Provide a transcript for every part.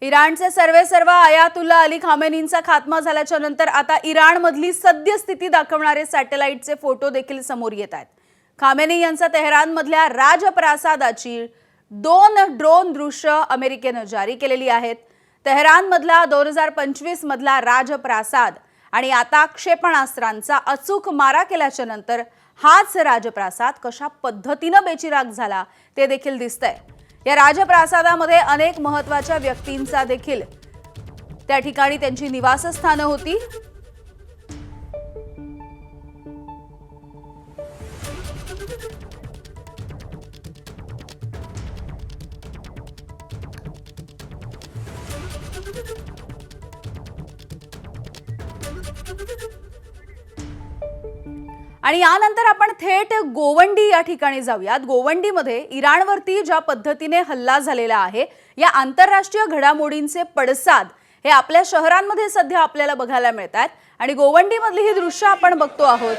इराणचे सर्वेसर्वा आयातुल्ला अली खामेनींचा खात्मा झाल्याच्या नंतर आता इराणमधली सद्यस्थिती दाखवणारे सॅटेलाइटचे फोटो देखील समोर येत आहेत। खामेनी यांचा तेहरानमधल्या राजप्रासादाची 2 ड्रोन दृश्य अमेरिकेने जारी केलेली आहेत। तेहरानमधला 2025 मधला राजप्रासाद आणि आता क्षेपणास्त्रांचा अचूक मारा केल्याच्या नंतर हाच राजप्रासाद कशा पद्धतीने बेचिराख झाला ते देखील दिसतंय। या राजप्रासादामध्ये अनेक महत्त्वाच्या व्यक्तींचा देखील त्या ठिकाणी त्यांची निवासस्थाने होती। आणि यानंतर आपण थेट गोवंडी या ठिकाणी जाऊयात। गोवंडीमध्ये इराणवरती ज्या पद्धतीने हल्ला झालेला आहे, या आंतरराष्ट्रीय घडामोडींचे पडसाद हे आपल्या शहरांमध्ये सध्या आपल्याला बघायला मिळतात आणि गोवंडीमधली ही दृश्य आपण बघतो आहोत।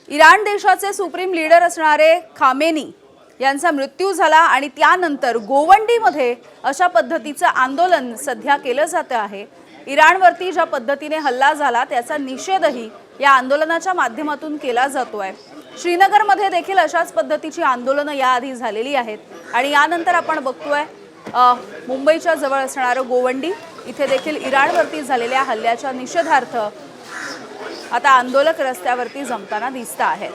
इराण देशाचे सुप्रीम लीडर असणारे खामेनी यांचा मृत्यू झाला आणि त्यानंतर गोवंडीमध्ये अशा पद्धतीचं आंदोलन सध्या केलं जात आहे। इराणवरती ज्या पद्धतीने हल्ला झाला त्याचा निषेधही या आंदोलनाच्या माध्यमातून केला जातोय। श्रीनगरमध्ये देखील अशाच पद्धतीची आंदोलनं याआधी झालेली आहेत आणि यानंतर आपण बघतोय मुंबईच्या जवळ असणारं गोवंडी इथे देखील इराणवरती झालेल्या हल्ल्याच्या निषेधार्थ आता आंदोलक रस्त्यावरती जमताना दिसत आहेत।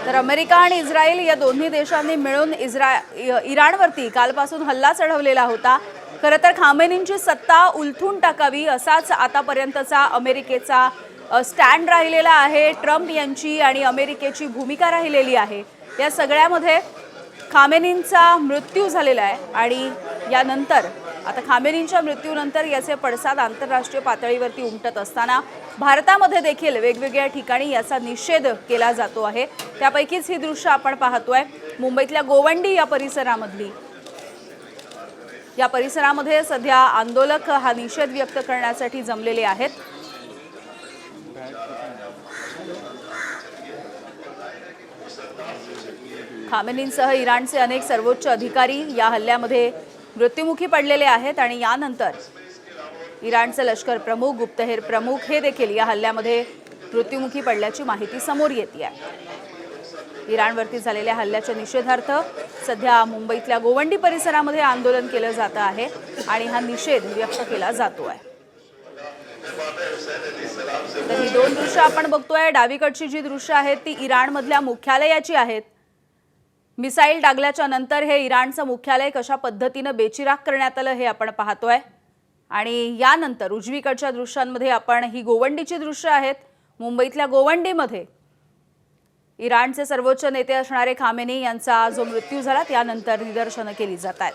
तर अमेरिका आणि इस्रायल या दोन्ही देशांनी मिळून इराणवरती कालपासून हल्ला चढवलेला होता। खरं तर खामेनींची सत्ता उलथून टाकावी असाच आतापर्यंतचा अमेरिकेचा स्टँड राहिलेला आहे। ट्रम्प यांची आणि अमेरिकेची भूमिका राहिलेली आहे। या सगळ्यामध्ये खामेनींचा मृत्यू झालेला आहे आणि यानंतर आता खामेनींच्या मृत्यूनंतर याचे पडसाद आंतरराष्ट्रीय पातळीवरती उमटत असताना भारतामध्ये देखील वेगवेगळ्या ठिकाणी याचा निषेध केला जातो आहे। त्यापैकीच ही दृश्य आपण पाहतोय मुंबईतल्या गोवंडी या परिसरामध्ये सध्या आंदोलक हा निषेध व्यक्त करण्यासाठी जमलेले आहेत। खामेनींसह इराणचे अनेक सर्वोच्च अधिकारी या हल्ल्यामध्ये मृत्युमुखी पडलेले आहेत आणि यानंतर इराणचे लष्कर प्रमुख, गुप्तहेर प्रमुख हे देखील या हल्ल्यामध्ये मृत्युमुखी पडल्याची माहिती समोर येते आहे। इराणवरती झालेल्या हल्ल्याच्या निषेधार्थ सध्या मुंबईतल्या गोवंडी परिसरामध्ये आंदोलन केलं जात आहे आणि हा निषेध व्यक्त केला जातो आहे। तर ही 2 दृश्य आपण बघतोय। डावीकडची जी दृश्य आहेत ती इराणमधल्या मुख्यालयाची आहेत। मिसाईल डागल्याच्या नंतर हे इराणचं मुख्यालय कशा पद्धतीने बेचिराख करण्यात आलं हे आपण पाहतोय आणि यानंतर उजवीकडच्या दृश्यांमध्ये आपण ही गोवंडीची दृश्य आहेत। मुंबईतल्या गोवंडीमध्ये इराणचे सर्वोच्च नेते असणारे खामेनी यांचा जो मृत्यू झाला त्यानंतर निदर्शनं केली जात आहेत।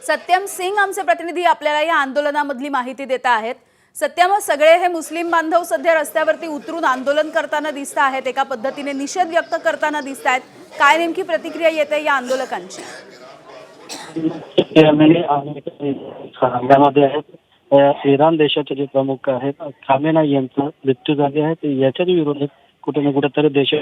सत्यम सिंग आमचे प्रतिनिधी आपल्याला या आंदोलनामधली माहिती देत आहेत। सत्यम, सगळे हे मुस्लिम बांधव सध्या रस्त्यावरती उतरून आंदोलन करताना दिसत आहेत, एका पद्धतीने निषेध व्यक्त करताना दिसत आहेत। काय नेमकी प्रतिक्रिया येते या आंदोलकांची? हल्ल्यामध्ये आहेत इराण देशाचे जे प्रमुख आहेत खामेनी यांचा मृत्यू झाले आहे। याच्या विरोधात कुठे ना कुठेतरी देश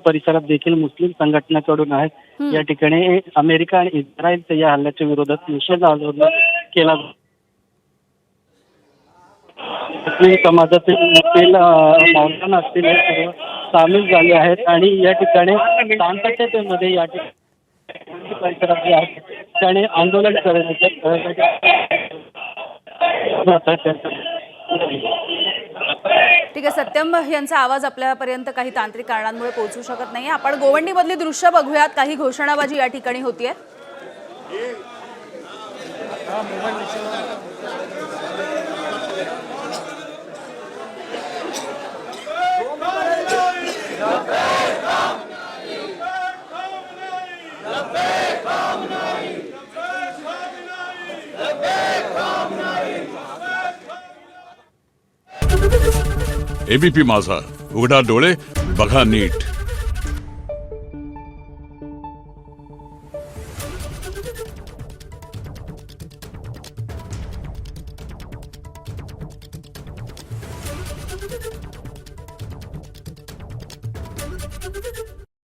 परिसरात देखील मुस्लिम संघटनाकडून आहेत। या ठिकाणी अमेरिका आणि इस्रायलच्या या हल्ल्याच्या विरोधात निषेध आंदोलन केला। मुस्लिम समाजातील मौलाना असतील हे सर्व सामील झाले आहेत आणि या ठिकाणी शांततेमध्ये या ठिकाणी परिसरात जे आहेत त्याने आंदोलन करण्याचे ठीक आहे सत्यम, यांचा आवाज आपल्यापर्यंत काही तांत्रिक कारणांमुळे पोहोचू शकत नाही। आपण गोवंडीमधली दृश्य बघूयात। काही घोषणाबाजी या ठिकाणी होतीये। एबीपी माझा, उघडा डोळे बघा नीट।